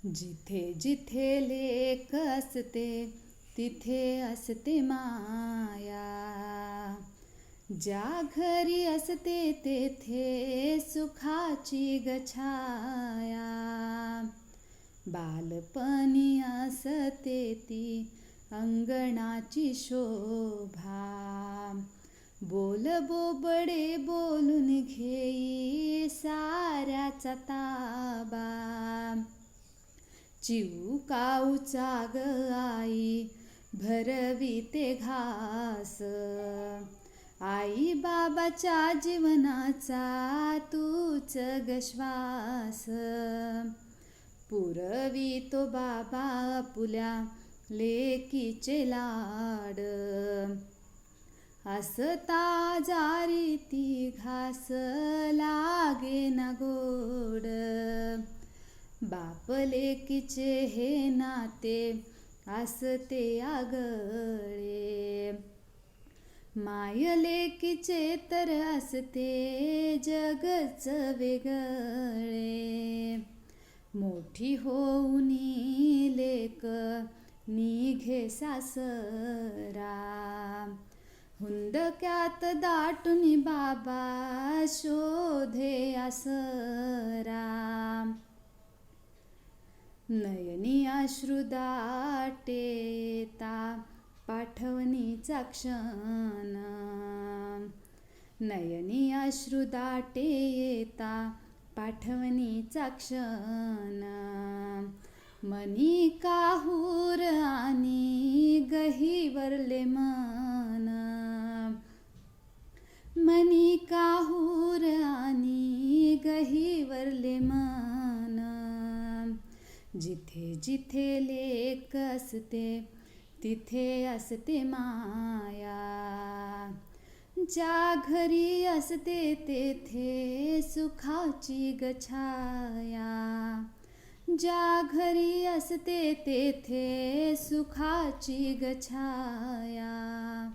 जिथे जिथे लेक असते तिथे असते माया. ज्या घरी असते तेथे सुखाची गछाया. बालपणी असते ती अंगणाची शोभा. बोल बोबडे बोलून घेई साऱ्याचा ताबा. चिवकाऊचा ग आई भरविते घास. आई बाबाच्या जीवनाचा तूच ग श्वास. पुरवितो बाबा आपुल्या लेकीचे लाड. असता जारी ती घास लागे ना गोड. बाप लेकीचे हे नाते असते आगळे. माय लेकीचे तर असते जगच वेगळे. मोठी होऊनी लेक निघे सासरा. हुंदक्यात दाटून बाबा शोधे आसरा. नयनी अश्रू दाटेता पाठवणीचा क्षण. नयनी अश्रू दाटे येता पाठवणीचा क्षण. मनी काहूर आणि गहिवरले मन. मनी काहूर आणि गहिवरले मन. जिथे जिथे लेक असते तिथे असते माया. ज्या घरी असते तेथे सुखाची गछाया. ज्या घरी असते तेथे सुखाची गछाया.